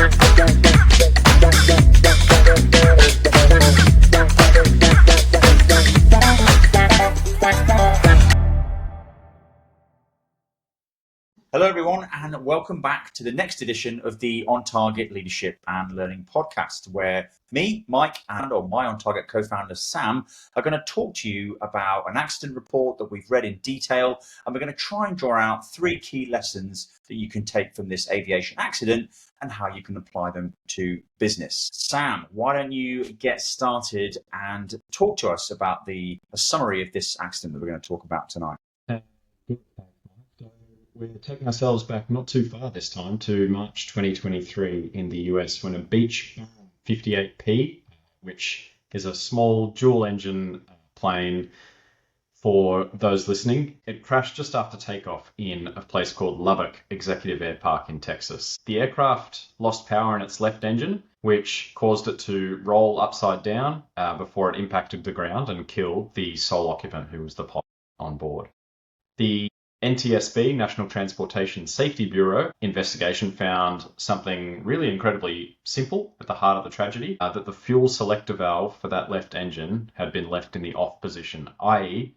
Hello, everyone, and welcome back to the next edition of the On Target Leadership and Learning podcast, where me, Mike, and my On Target co-founder, Sam, are going to talk to you about an accident report that we've read in detail, and we're going to try and draw out 3 key lessons that you can take from this aviation accident and how you can apply them to business. Sam, why don't you get started and talk to us about a summary of this accident that we're going to talk about tonight? We're taking ourselves back not too far this time to March 2023 in the US when a Beech Baron 58P, which is a small dual-engine plane for those listening, it crashed just after takeoff in a place called Lubbock Executive Air Park in Texas. The aircraft lost power in its left engine, which caused it to roll upside down before it impacted the ground and killed the sole occupant, who was the pilot on board. The NTSB, National Transportation Safety Bureau, investigation found something really incredibly simple at the heart of the tragedy, that the fuel selector valve for that left engine had been left in the off position, i.e.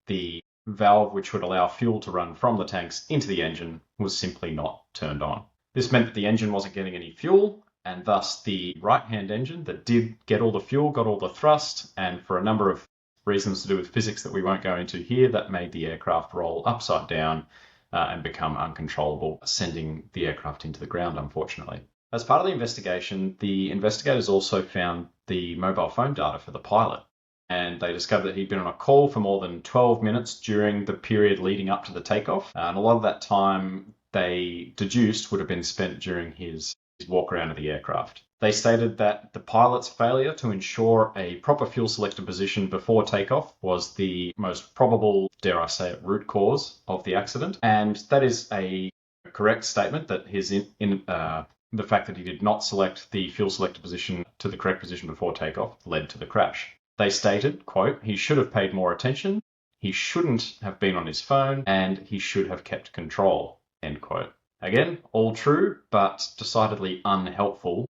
the valve which would allow fuel to run from the tanks into the engine was simply not turned on. This meant that the engine wasn't getting any fuel, and thus the right-hand engine that did get all the fuel got all the thrust, and for a number of reasons to do with physics that we won't go into here, that made the aircraft roll upside down and become uncontrollable, sending the aircraft into the ground, unfortunately. As part of the investigation, the investigators also found the mobile phone data for the pilot, and they discovered that he'd been on a call for more than 12 minutes during the period leading up to the takeoff, and a lot of that time they deduced would have been spent during his walk around of the aircraft. They stated that the pilot's failure to ensure a proper fuel selector position before takeoff was the most probable, dare I say it, root cause of the accident. And that is a correct statement, that the fact that he did not select the fuel selector position to the correct position before takeoff led to the crash. They stated, quote, "He should have paid more attention, he shouldn't have been on his phone, and he should have kept control," end quote. Again, all true, but decidedly unhelpful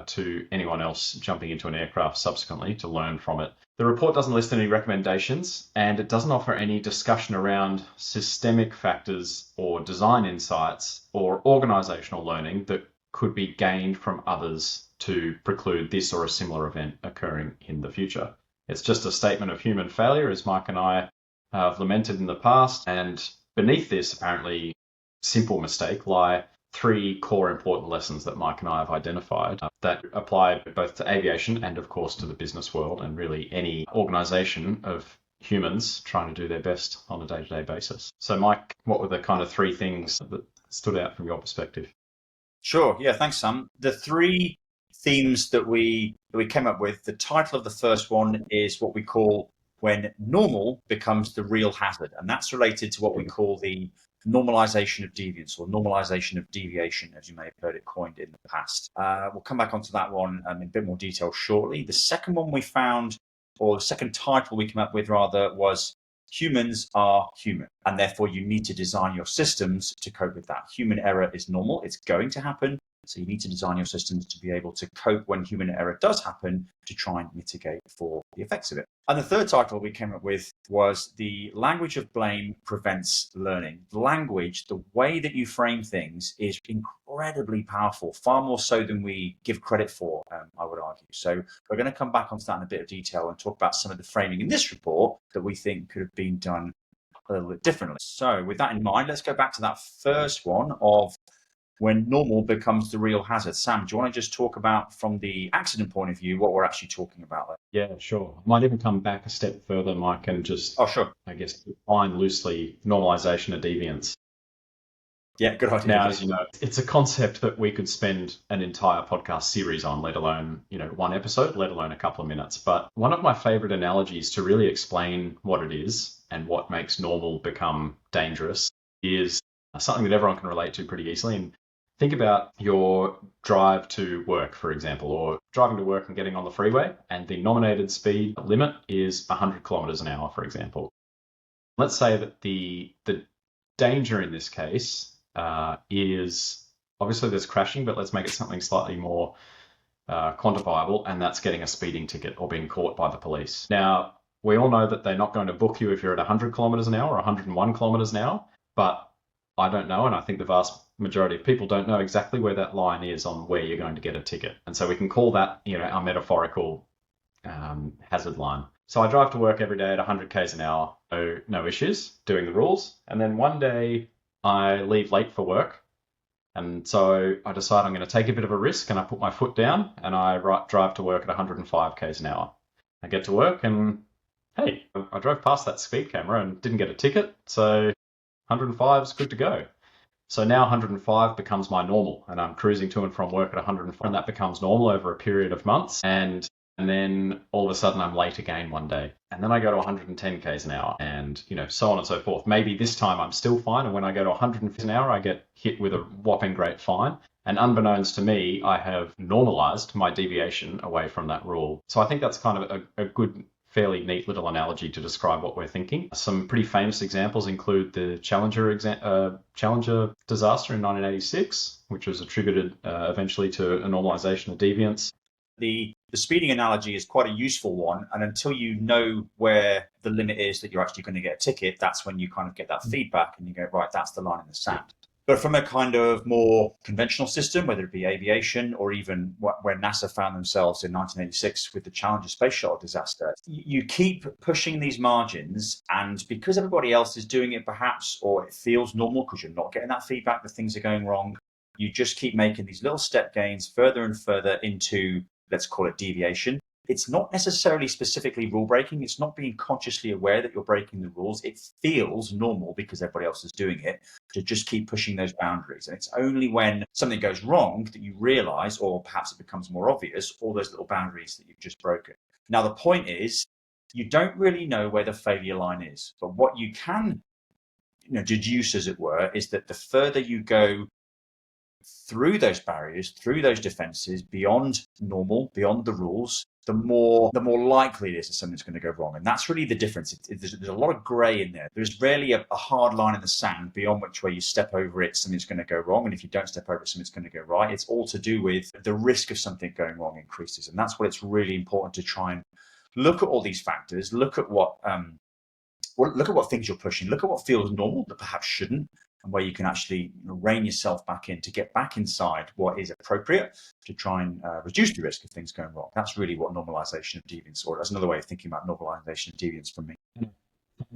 to anyone else jumping into an aircraft subsequently to learn from it. The report doesn't list any recommendations, and it doesn't offer any discussion around systemic factors or design insights or organisational learning that could be gained from others to preclude this or a similar event occurring in the future. It's just a statement of human failure, as Mike and I have lamented in the past, and beneath this apparently simple mistake lie 3 core important lessons that Mike and I have identified that apply both to aviation and, of course, to the business world and really any organisation of humans trying to do their best on a day-to-day basis. So, Mike, what were the kind of 3 things that stood out from your perspective? Sure. Yeah, thanks, Sam. The 3 themes that we came up with, the title of the first one is what we call When Normal Becomes the Real Hazard. And that's related to what we call the normalisation of deviance, or normalisation of deviation, as you may have heard it coined in the past. We'll come back onto that one in a bit more detail shortly. The second one we found, or the second title we came up with rather, was Humans Are Human, and therefore you need to design your systems to cope with that. Human error is normal, it's going to happen, so you need to design your systems to be able to cope when human error does happen, to try and mitigate for the effects of it. And the third title we came up with was The Language of Blame Prevents Learning. Language, the way that you frame things, is incredibly powerful, far more so than we give credit for, I would argue. So we're going to come back onto that in a bit of detail and talk about some of the framing in this report that we think could have been done a little bit differently. So with that in mind, let's go back to that first one of when normal becomes the real hazard. Sam, do you want to just talk about, from the accident point of view, what we're actually talking about there? Yeah, sure. I might even come back a step further, Mike, and just, I guess, define loosely normalisation of deviance. Yeah, good idea. Now, as you know, it's a concept that we could spend an entire podcast series on, let alone, one episode, let alone a couple of minutes. But one of my favourite analogies to really explain what it is and what makes normal become dangerous is something that everyone can relate to pretty easily. And think about your drive to work, for example, or driving to work and getting on the freeway, and the nominated speed limit is 100 kilometers an hour, for example. Let's say that the danger in this case is obviously there's crashing, but let's make it something slightly more quantifiable, and that's getting a speeding ticket or being caught by the police. Now, we all know that they're not going to book you if you're at 100 kilometers an hour or 101 kilometers an hour, but I don't know, and I think the vast majority of people don't know exactly where that line is on where you're going to get a ticket. And so we can call that, our metaphorical hazard line. So I drive to work every day at 100 k's an hour, no issues, doing the rules. And then one day I leave late for work. And so I decide I'm going to take a bit of a risk, and I put my foot down and I drive to work at 105 k's an hour. I get to work and, hey, I drove past that speed camera and didn't get a ticket. So 105 is good to go. So now 105 becomes my normal, and I'm cruising to and from work at 105, and that becomes normal over a period of months. And then all of a sudden I'm late again one day, and then I go to 110 k's an hour, and so on and so forth. Maybe this time I'm still fine, and when I go to 150 an hour, I get hit with a whopping great fine. And unbeknownst to me, I have normalized my deviation away from that rule. So I think that's kind of a good, fairly neat little analogy to describe what we're thinking. Some pretty famous examples include the Challenger disaster in 1986, which was attributed eventually to a normalization of deviance. The speeding analogy is quite a useful one, and until you know where the limit is that you're actually going to get a ticket, that's when you kind of get that feedback and you go, right, that's the line in the sand. But from a kind of more conventional system, whether it be aviation or even where NASA found themselves in 1986 with the Challenger space shuttle disaster, you keep pushing these margins, and because everybody else is doing it perhaps, or it feels normal because you're not getting that feedback that things are going wrong, you just keep making these little step gains further and further into, let's call it deviation. It's not necessarily specifically rule breaking. It's not being consciously aware that you're breaking the rules. It feels normal because everybody else is doing it, to just keep pushing those boundaries. And it's only when something goes wrong that you realize, or perhaps it becomes more obvious, all those little boundaries that you've just broken. Now, the point is, you don't really know where the failure line is. But what you can deduce, as it were, is that the further you go through those barriers, through those defenses, beyond normal, beyond the rules, the more likely it is that something's going to go wrong. And that's really the difference. There's a lot of grey in there. There's rarely a hard line in the sand beyond which, where you step over it, something's going to go wrong. And if you don't step over it, something's going to go right. It's all to do with the risk of something going wrong increases. And that's what it's really important to try and look at all these factors, look at what things you're pushing, look at what feels normal that perhaps shouldn't, and where you can actually rein yourself back in to get back inside what is appropriate to try and reduce the risk of things going wrong. That's really what normalisation of deviance, or that's another way of thinking about normalisation of deviance for me.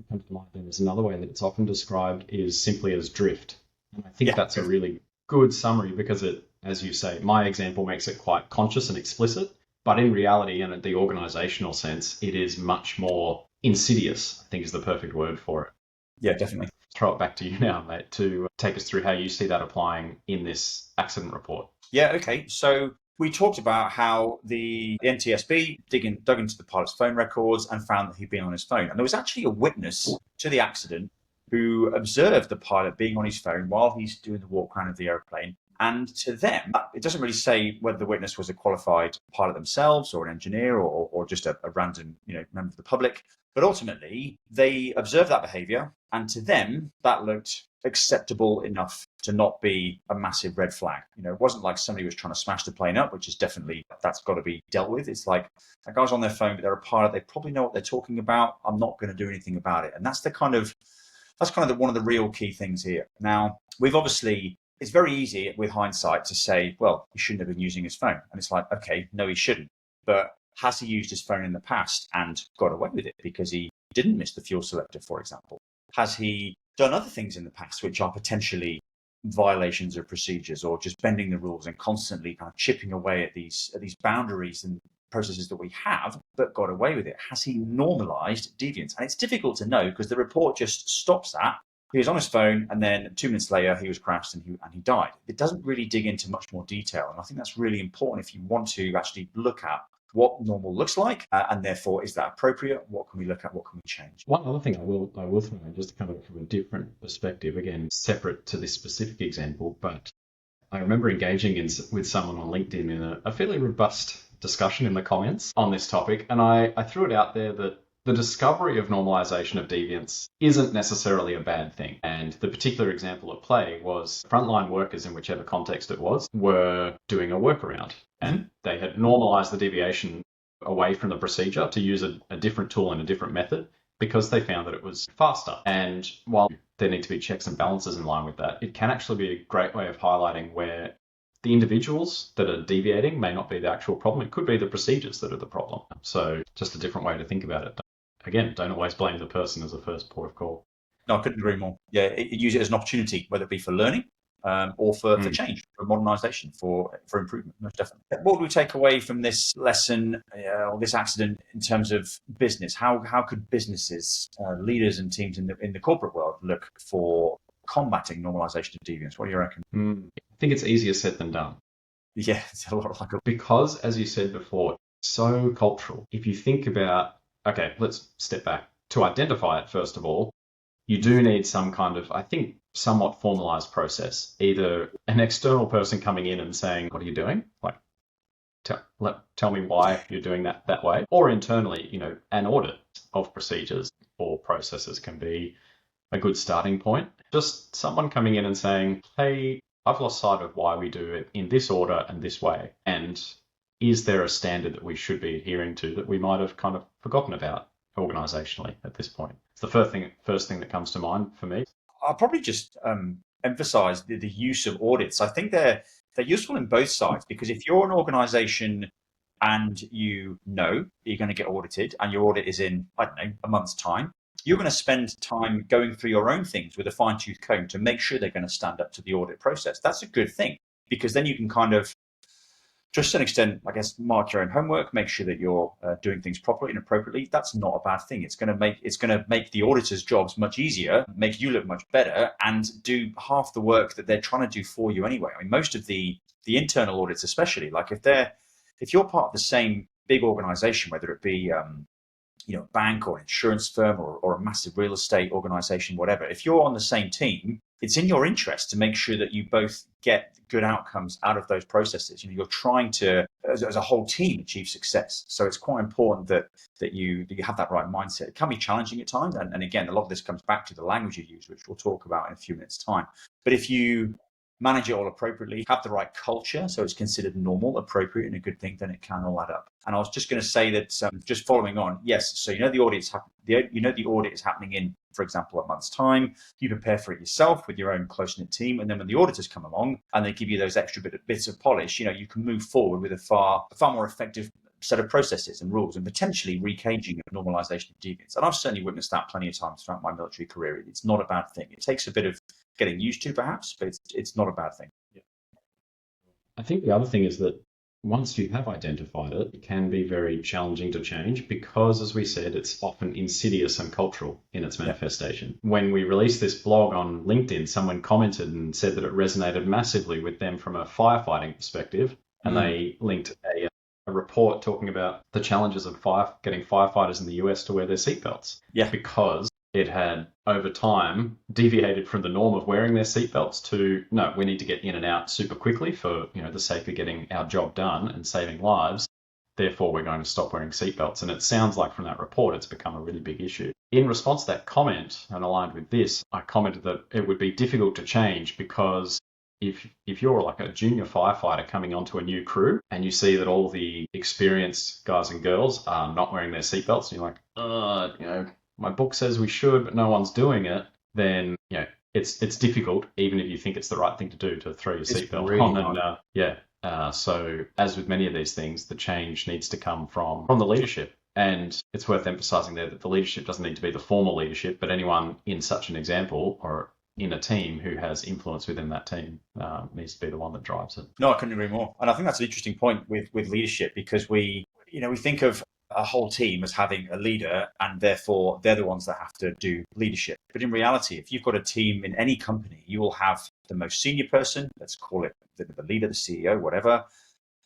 Comes to mind, there's another way that it's often described is simply as drift. And I think that's a really good summary, because it, as you say, my example makes it quite conscious and explicit, but in reality and in the organisational sense, it is much more insidious, I think is the perfect word for it. Yeah, definitely. Throw it back to you now, mate, to take us through how you see that applying in this accident report. Yeah, okay. So we talked about how the NTSB dug into the pilot's phone records and found that he'd been on his phone. And there was actually a witness to the accident who observed the pilot being on his phone while he's doing the walk around of the airplane. And to them, it doesn't really say whether the witness was a qualified pilot themselves or an engineer or just a random member of the public. But ultimately, they observed that behavior, and to them, that looked acceptable enough to not be a massive red flag. It wasn't like somebody was trying to smash the plane up, which is definitely, that's got to be dealt with. It's like, that guy's on their phone, but they're a pilot. They probably know what they're talking about. I'm not going to do anything about it. And that's one of the real key things here. Now, it's very easy with hindsight to say, well, he shouldn't have been using his phone. And it's like, okay, no, he shouldn't. But has he used his phone in the past and got away with it because he didn't miss the fuel selector, for example? Has he done other things in the past which are potentially violations of procedures, or just bending the rules and constantly kind of chipping away at these boundaries and processes that we have, but got away with it? Has he normalized deviance? And it's difficult to know because the report just stops at, he was on his phone, and then 2 minutes later he was crashed and he died. It doesn't really dig into much more detail. And I think that's really important if you want to actually look at what normal looks like, and therefore, is that appropriate? What can we look at? What can we change? One other thing I will throw in, just to come from a different perspective, again, separate to this specific example, but I remember engaging with someone on LinkedIn in a fairly robust discussion in the comments on this topic, and I threw it out there that the discovery of normalization of deviance isn't necessarily a bad thing. And the particular example at play was frontline workers, in whichever context it was, were doing a workaround. And they had normalized the deviation away from the procedure to use a different tool and a different method because they found that it was faster. And while there need to be checks and balances in line with that, it can actually be a great way of highlighting where the individuals that are deviating may not be the actual problem. It could be the procedures that are the problem. So just a different way to think about it. Again, don't always blame the person as a first port of call. No, I couldn't agree more. Yeah, use it as an opportunity, whether it be for learning or for change, for modernisation, for improvement, most definitely. What do we take away from this lesson or this accident in terms of business? How could businesses, leaders and teams in the corporate world look for combating normalisation of deviance? What do you reckon? I think it's easier said than done. Yeah, it's a lot like because, as you said before, it's so cultural. If you think about, okay, let's step back. To identify it, first of all, you do need some kind of, I think, somewhat formalized process. Either an external person coming in and saying, what are you doing? Like, tell me why you're doing that way. Or internally, an audit of procedures or processes can be a good starting point. Just someone coming in and saying, hey, I've lost sight of why we do it in this order and this way. And is there a standard that we should be adhering to that we might have kind of forgotten about organisationally at this point? It's the first thing that comes to mind for me. I'll probably just emphasise the use of audits. I think they're useful in both sides, because if you're an organisation and you know you're going to get audited and your audit is in, I don't know, a month's time, you're going to spend time going through your own things with a fine-tooth comb to make sure they're going to stand up to the audit process. That's a good thing, because then you can kind of, just to an extent, I guess, mark your own homework, make sure that you're doing things properly and appropriately. That's not a bad thing. It's going to make the auditors' jobs much easier, make you look much better, and do half the work that they're trying to do for you anyway. I mean, most of the internal audits, especially, like if you're part of the same big organization, whether it be a bank or an insurance firm or a massive real estate organization, whatever, if you're on the same team, it's in your interest to make sure that you both get good outcomes out of those processes. You're trying to, as a whole team, achieve success. So it's quite important that you have that right mindset. It can be challenging at times. And again, a lot of this comes back to the language you use, which we'll talk about in a few minutes' time. But if you manage it all appropriately, have the right culture, so it's considered normal, appropriate, and a good thing, then it can all add up. And I was just going to say that, just following on, yes, so the audit is happening in, for example, a month's time. You prepare for it yourself with your own close-knit team, and then when the auditors come along and they give you those extra bits of polish, you can move forward with a far more effective set of processes and rules, and potentially recaging of normalisation of deviance. And I've certainly witnessed that plenty of times throughout my military career. It's not a bad thing. It takes a bit of getting used to, perhaps, but it's not a bad thing. Yeah. I think the other thing is that once you have identified it, it can be very challenging to change because, as we said, it's often insidious and cultural in its manifestation. Yeah. When we released this blog on LinkedIn, someone commented and said that it resonated massively with them from a firefighting perspective, and they linked a report talking about the challenges of getting firefighters in the US to wear their seatbelts. Yeah. Because it had, over time, deviated from the norm of wearing their seatbelts to, no, we need to get in and out super quickly for the sake of getting our job done and saving lives. Therefore, we're going to stop wearing seatbelts. And it sounds like from that report, it's become a really big issue. In response to that comment, and aligned with this, I commented that it would be difficult to change because if you're like a junior firefighter coming onto a new crew and you see that all the experienced guys and girls are not wearing their seatbelts, and you're like, my book says we should, but no one's doing it, then it's difficult, even if you think it's the right thing to do, to throw your seatbelt really on. And so as with many of these things, the change needs to come from the leadership. And it's worth emphasizing there that the leadership doesn't need to be the formal leadership, but anyone in such an example or in a team who has influence within that team needs to be the one that drives it. No, I couldn't agree more. And I think that's an interesting point with leadership, because we think of a whole team as having a leader, and therefore they're the ones that have to do leadership. But in reality, if you've got a team in any company, you will have the most senior person, let's call it the leader, the CEO, whatever,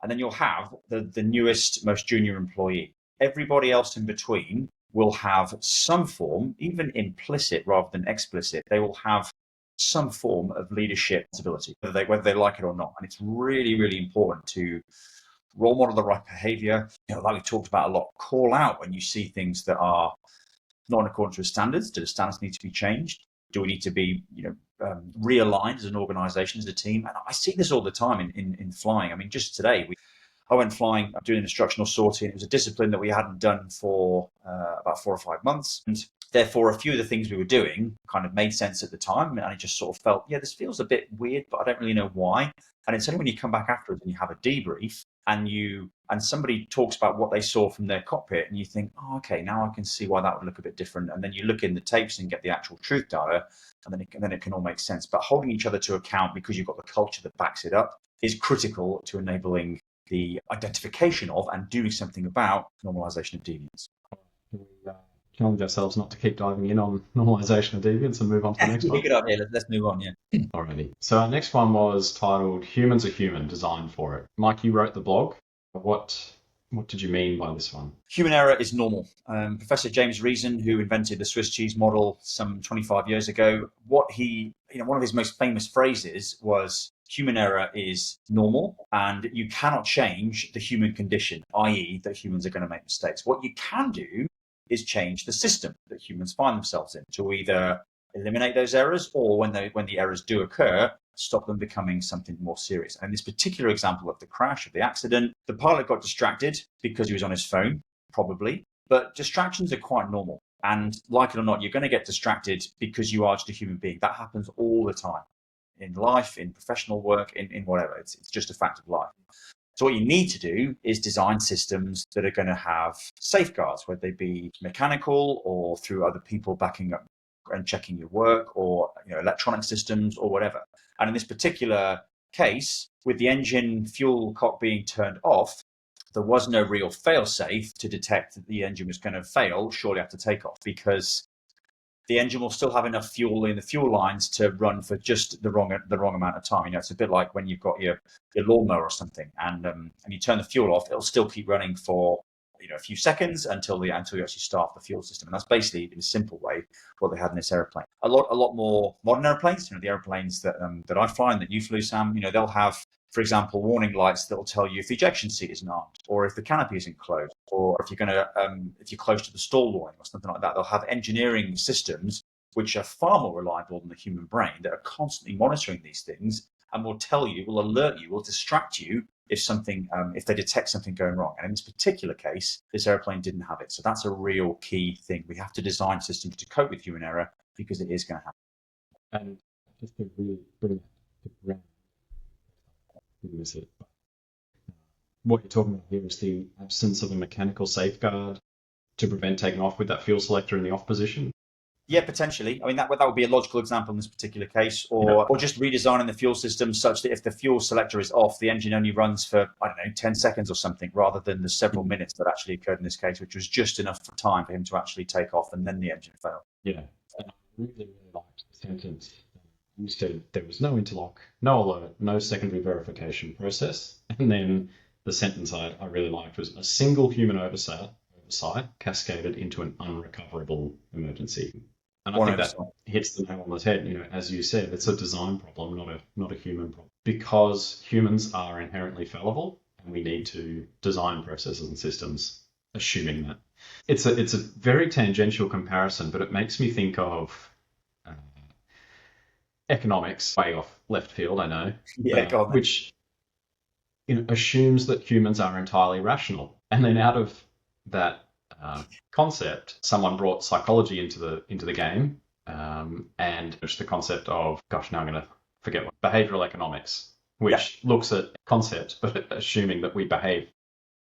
and then you'll have the newest, most junior employee. Everybody else in between will have some form, even implicit rather than explicit, they will have some form of leadership responsibility, whether they like it or not. And it's really, really important to role model the right behavior. Like we talked about a lot, call out when you see things that are not in accordance with standards. Do the standards need to be changed? Do we need to be, realigned as an organization, as a team? And I see this all the time in flying. I mean, just today, I went flying, doing instructional sorting. It was a discipline that we hadn't done for about 4 or 5 months. And therefore, a few of the things we were doing kind of made sense at the time. And I just sort of felt, this feels a bit weird, but I don't really know why. And it's only when you come back afterwards and you have a debrief and somebody talks about what they saw from their cockpit and you think, oh, okay, now I can see why that would look a bit different. And then you look in the tapes and get the actual truth data, and then it can all make sense. But holding each other to account because you've got the culture that backs it up is critical to enabling the identification of and doing something about normalisation of deviance. We challenge ourselves not to keep diving in on normalisation of deviance and move on to the next one. Pick it up here. Let's move on. Yeah. Alrighty. So our next one was titled "Humans Are Human, Designed for It." Mike, you wrote the blog. What did you mean by this one? Human error is normal. Professor James Reason, who invented the Swiss cheese model some 25 years ago, one of his most famous phrases was, human error is normal and you cannot change the human condition, i.e. that humans are going to make mistakes. What you can do is change the system that humans find themselves in to either eliminate those errors or when the errors do occur, stop them becoming something more serious. And in this particular example of the crash, of the accident, the pilot got distracted because he was on his phone, probably, but distractions are quite normal. And like it or not, you're going to get distracted because you are just a human being. That happens all the time. In life, in professional work, in whatever. It's just a fact of life. So what you need to do is design systems that are going to have safeguards, whether they be mechanical or through other people backing up and checking your work, or electronic systems or whatever. And in this particular case, with the engine fuel cock being turned off, there was no real fail-safe to detect that the engine was going to fail shortly after takeoff, because the engine will still have enough fuel in the fuel lines to run for just the wrong amount of time. It's a bit like when you've got your lawnmower or something, and you turn the fuel off, it'll still keep running for a few seconds until you actually start the fuel system. And that's basically, in a simple way, what they had in this airplane. A lot more modern airplanes, the airplanes that I fly and that you flew, Sam, they'll have, for example, warning lights that will tell you if the ejection seat isn't armed, or if the canopy isn't closed, or if you're close to the stall warning or something like that. They'll have engineering systems which are far more reliable than the human brain, that are constantly monitoring these things and will tell you, will alert you, will distract you if they detect something going wrong. And in this particular case, this airplane didn't have it. So that's a real key thing. We have to design systems to cope with human error because it is going to happen. And just to really bring it to ground, what you're talking about here is the absence of a mechanical safeguard to prevent taking off with that fuel selector in the off position. Yeah, potentially. I mean, that would be a logical example in this particular case, or just redesigning the fuel system such that if the fuel selector is off, the engine only runs for, 10 seconds or something, rather than the several minutes that actually occurred in this case, which was just enough time for him to actually take off and then the engine failed. Yeah, and I really liked the sentence. You said there was no interlock, no alert, no secondary verification process. And then the sentence I really liked was, a single human oversight cascaded into an unrecoverable emergency. And I think that hits the nail on the head. As you said, it's a design problem, not a human problem. Because humans are inherently fallible, and we need to design processes and systems assuming that. It's a very tangential comparison, but it makes me think of economics, way off left field, I know. Yeah, which assumes that humans are entirely rational, and then out of that concept, someone brought psychology into the game, and just the concept of, now I'm going to forget what, behavioral economics, which looks at concepts, but assuming that we behave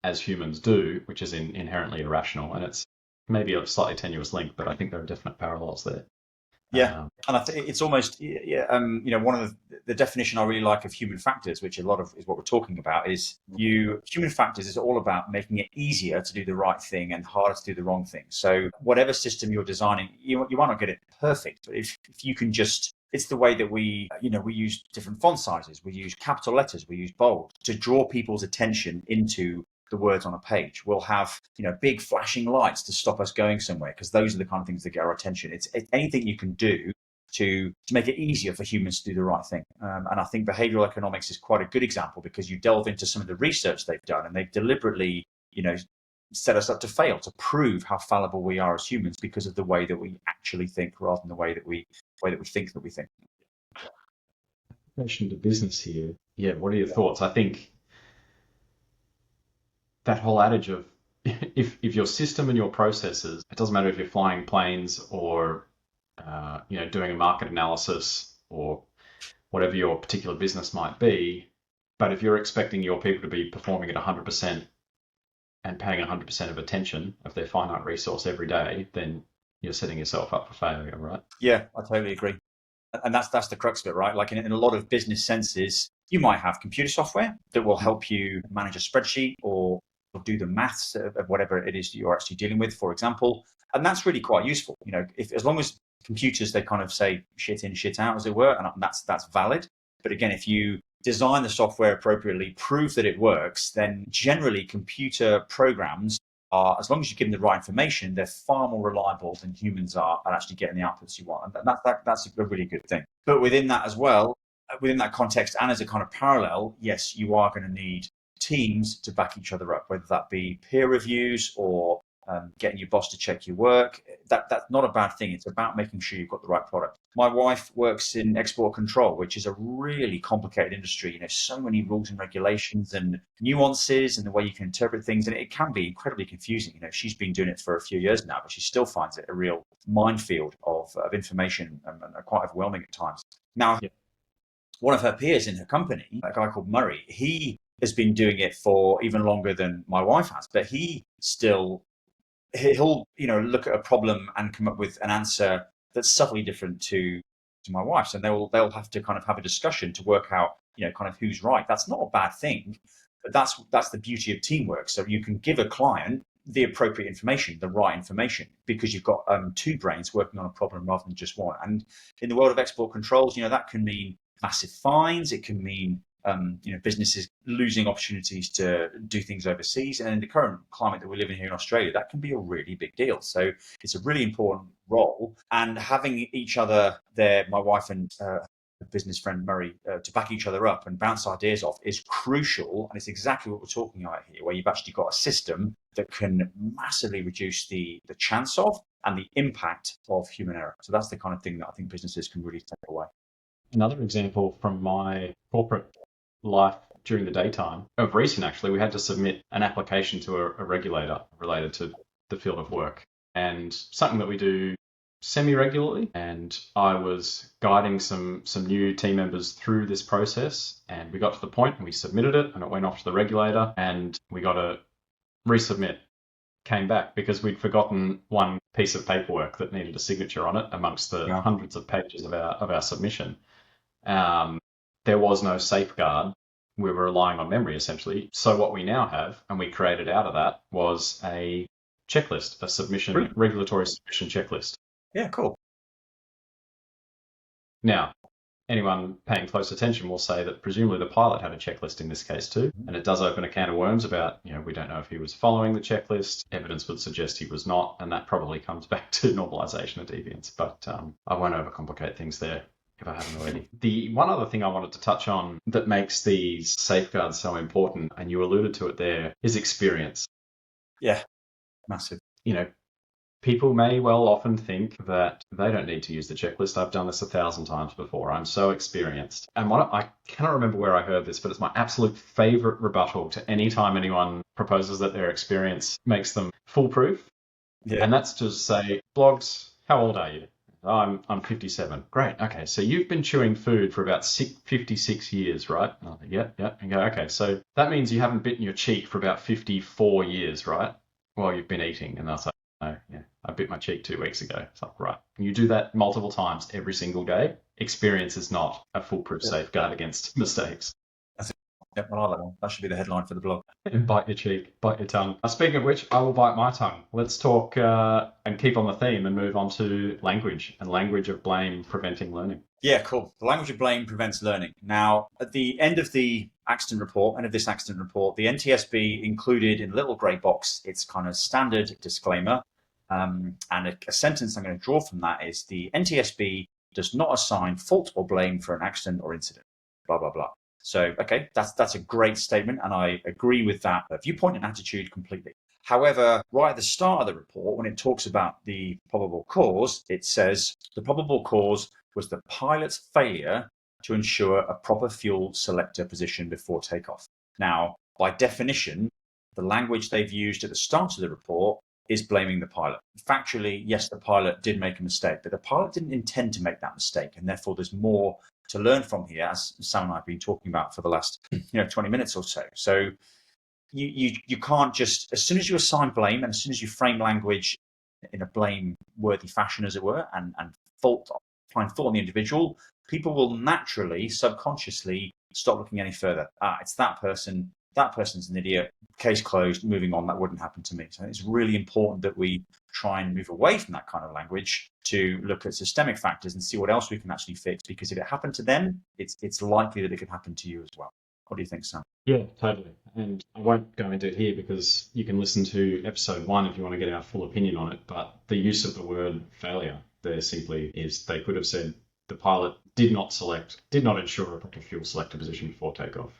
as humans do, which is inherently irrational. And it's maybe a slightly tenuous link, but I think there are definite parallels there. Yeah, and I think it's almost, one of the definition I really like of human factors, which a lot of is what we're talking about, is human factors is all about making it easier to do the right thing and harder to do the wrong thing. So whatever system you're designing, you might not get it perfect, but if you can just, it's the way that we use different font sizes, we use capital letters, we use bold to draw people's attention into the words on a page. We'll have big flashing lights to stop us going somewhere, because those are the kind of things that get our attention. It's anything you can do to make it easier for humans to do the right thing. And I think behavioral economics is quite a good example, because you delve into some of the research they've done, and they've deliberately, set us up to fail, to prove how fallible we are as humans because of the way that we actually think, rather than the way that we think that we think. Application to business here. Yeah, what are your thoughts? I think that whole adage of if your system and your processes, it doesn't matter if you're flying planes or doing a market analysis or whatever your particular business might be, but if you're expecting your people to be performing at 100% and paying 100% of attention of their finite resource every day, then you're setting yourself up for failure, right? Yeah, I totally agree. And that's the crux of it, right? Like in a lot of business senses, you might have computer software that will help you manage a spreadsheet or do the maths of whatever it is that you're actually dealing with, for example. And that's really quite useful. As long as computers, they kind of say shit in, shit out, as it were, and that's valid. But again, if you design the software appropriately, prove that it works, then generally computer programs are, as long as you give them the right information, they're far more reliable than humans are at actually getting the outputs you want. And that's a really good thing. But within that as well, within that context, and as a kind of parallel, yes, you are going to need teams to back each other up, whether that be peer reviews or getting your boss to check your work. That's not a bad thing. It's about making sure you've got the right product. My wife works in export control, which is a really complicated industry. So many rules and regulations and nuances and the way you can interpret things, and it can be incredibly confusing. She's been doing it for a few years now, but she still finds it a real minefield of information and quite overwhelming at times. Now, one of her peers in her company, a guy called Murray, he has been doing it for even longer than my wife has, but he'll look at a problem and come up with an answer that's subtly different to my wife's, and they'll have to kind of have a discussion to work out kind of who's right. That's not a bad thing, but that's the beauty of teamwork. So you can give a client the appropriate information, the right information, because you've got two brains working on a problem rather than just one. And in the world of export controls, that can mean massive fines. It can mean businesses losing opportunities to do things overseas. And in the current climate that we live in here in Australia, that can be a really big deal. So it's a really important role. And having each other there, my wife and business friend Murray, to back each other up and bounce ideas off is crucial. And it's exactly what we're talking about here, where you've actually got a system that can massively reduce the chance of and the impact of human error. So that's the kind of thing that I think businesses can really take away. Another example from my corporate life during the daytime of recent, actually, we had to submit an application to a regulator related to the field of work, and something that we do semi-regularly. And I was guiding some new team members through this process, and we got to the point and we submitted it, and it went off to the regulator, and we got to resubmit. Came back because we'd forgotten one piece of paperwork that needed a signature on it amongst the hundreds of pages of our submission. There was no safeguard. We were relying on memory, essentially. So what we now have, and we created out of that, was a checklist, a submission, regulatory submission checklist. Yeah, cool. Now, anyone paying close attention will say that presumably the pilot had a checklist in this case too. And it does open a can of worms about, we don't know if he was following the checklist. Evidence would suggest he was not. And that probably comes back to normalisation of deviance. But I won't overcomplicate things there if I haven't already. The one other thing I wanted to touch on that makes these safeguards so important, and you alluded to it there, is experience. Yeah, massive. People may well often think that they don't need to use the checklist. I've done this 1,000 times before. I'm so experienced. And I cannot remember where I heard this, but it's my absolute favorite rebuttal to any time anyone proposes that their experience makes them foolproof. Yeah. And that's to say, blogs, how old are you? I'm 57. Great. Okay. So you've been chewing food for about 56 years, right? Yeah. And go, okay. So that means you haven't bitten your cheek for about 54 years, right? While you've been eating. And they'll say, no, yeah, I bit my cheek 2 weeks ago. It's like, right. You do that multiple times every single day. Experience is not a foolproof safeguard against mistakes. Yep, I like that one. That should be the headline for the blog. Bite your cheek, bite your tongue. Speaking of which, I will bite my tongue. Let's talk and keep on the theme and move on to language and language of blame preventing learning. Yeah, cool. The language of blame prevents learning. Now, at the end of this accident report, the NTSB included in a little grey box its kind of standard disclaimer. And a sentence I'm going to draw from that is the NTSB does not assign fault or blame for an accident or incident, blah, blah, blah. So, okay, that's a great statement, and I agree with that viewpoint and attitude completely. However, right at the start of the report, when it talks about the probable cause, it says the probable cause was the pilot's failure to ensure a proper fuel selector position before takeoff. Now, by definition, the language they've used at the start of the report is blaming the pilot. Factually, yes, the pilot did make a mistake, but the pilot didn't intend to make that mistake, and therefore there's more to learn from here, as Sam and I have been talking about for the last 20 minutes or so. So you can't just, as soon as you assign blame and as soon as you frame language in a blame-worthy fashion, as it were, and find fault on the individual, people will naturally, subconsciously stop looking any further. It's that person. That person's an idiot. Case closed. Moving on. That wouldn't happen to me. So it's really important that we try and move away from that kind of language to look at systemic factors and see what else we can actually fix. Because if it happened to them, it's likely that it could happen to you as well. What do you think, Sam? Yeah, totally. And I won't go into it here because you can listen to episode 1 if you want to get our full opinion on it. But the use of the word failure there simply is, they could have said the pilot did not ensure a proper fuel selector position before takeoff.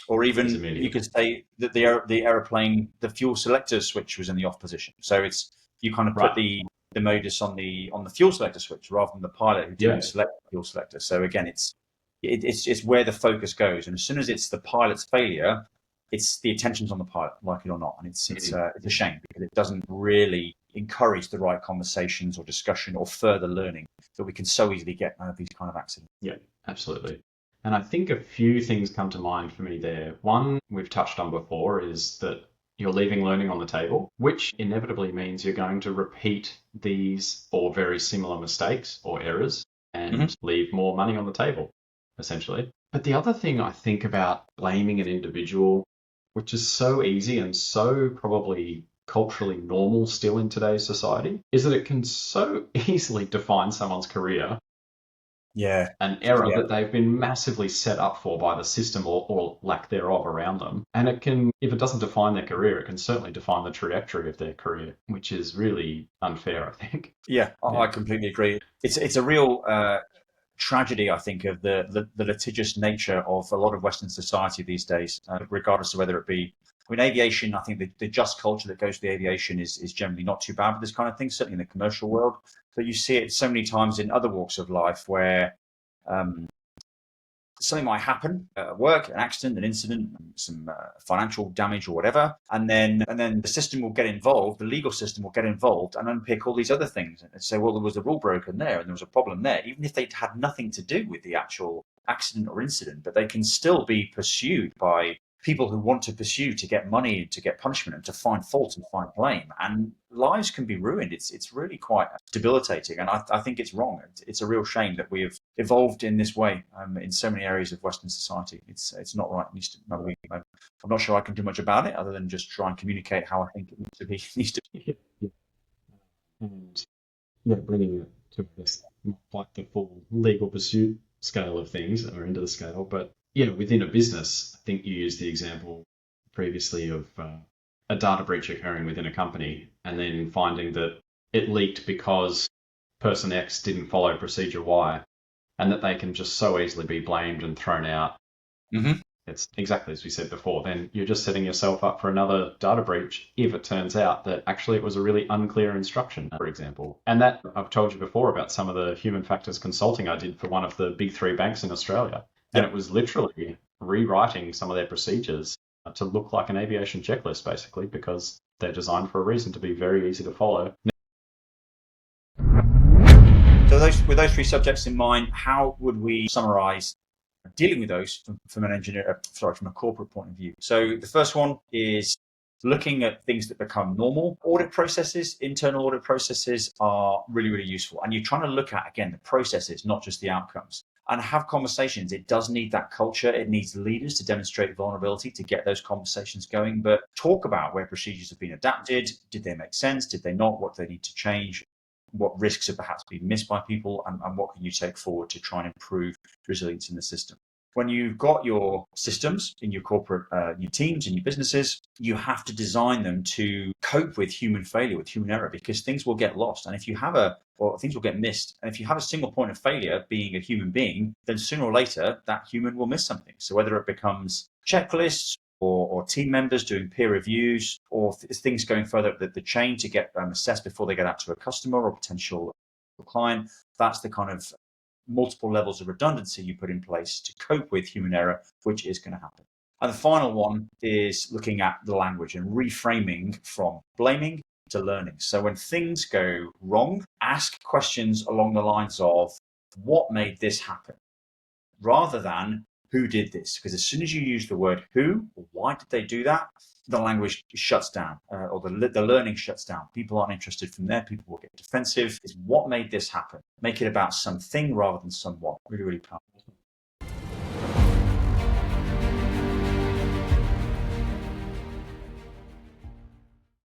Or even you could say that the aeroplane, the fuel selector switch was in the off position. So it's, you kind of put the modus on the fuel selector switch rather than the pilot who didn't select the fuel selector. So again, it's where the focus goes, and as soon as it's the pilot's failure, it's the attention's on the pilot, like it or not, and it's a shame because it doesn't really encourage the right conversations or discussion or further learning that we can so easily get out of these kind of accidents. Yeah, absolutely. And I think a few things come to mind for me there. One we've touched on before is that you're leaving learning on the table, which inevitably means you're going to repeat these or very similar mistakes or errors and leave more money on the table, essentially. But the other thing I think about blaming an individual, which is so easy and so probably culturally normal still in today's society, is that it can so easily define someone's career. An error that they've been massively set up for by the system or lack thereof around them. And it can, if it doesn't define their career, it can certainly define the trajectory of their career, which is really unfair, I think. I completely agree. It's a real tragedy, I think, of the litigious nature of a lot of Western society these days, regardless of whether it be, aviation. I think the just culture that goes to the aviation is generally not too bad for this kind of thing, certainly in the commercial world. But you see it so many times in other walks of life where something might happen at work, an accident, an incident, some financial damage or whatever, and then the system will get involved, the legal system will get involved and unpick all these other things and say, well, there was a rule broken there and there was a problem there, even if they had nothing to do with the actual accident or incident, but they can still be pursued by people who want to pursue to get money, to get punishment, and to find fault and find blame. And lives can be ruined. It's really quite debilitating. And I think it's wrong. It's a real shame that we have evolved in this way in so many areas of Western society. It's not right. I'm not sure I can do much about it other than just try and communicate how I think it needs to be. And bringing it to this, not like the full legal pursuit scale of things or into the scale, but within a business, I think you used the example previously of a data breach occurring within a company and then finding that it leaked because person X didn't follow procedure Y and that they can just so easily be blamed and thrown out. It's exactly as we said before. Then you're just setting yourself up for another data breach if it turns out that actually it was a really unclear instruction, for example. And that I've told you before about some of the human factors consulting I did for one of the big 3 banks in Australia. And it was literally rewriting some of their procedures to look like an aviation checklist, basically, because they're designed for a reason to be very easy to follow. So with those 3 subjects in mind, how would we summarize dealing with those from a corporate point of view? So the first one is looking at things that become normal. Audit processes, internal audit processes are really, really useful. And you're trying to look at, again, the processes, not just the outcomes. And have conversations. It does need that culture. It needs leaders to demonstrate vulnerability to get those conversations going. But talk about where procedures have been adapted. Did they make sense? Did they not? What do they need to change? What risks have perhaps been missed by people? And what can you take forward to try and improve resilience in the system? when you've got your systems in your corporate, your teams and your businesses, you have to design them to cope with human failure, with human error, because things will get lost. And if you have or things will get missed. And if you have a single point of failure being a human being, then sooner or later that human will miss something. So whether it becomes checklists or team members doing peer reviews, or things going further up the chain to get assessed before they get out to a customer or potential client, that's the kind of multiple levels of redundancy you put in place to cope with human error, which is going to happen. And the final one is looking at the language and reframing from blaming to learning. So when things go wrong, ask questions along the lines of what made this happen, rather than who did this? Because as soon as you use the word who, or why did they do that, the language shuts down, or the learning shuts down. People aren't interested from there. People will get defensive. Is what made this happen? Make it about something rather than someone. Really, really powerful.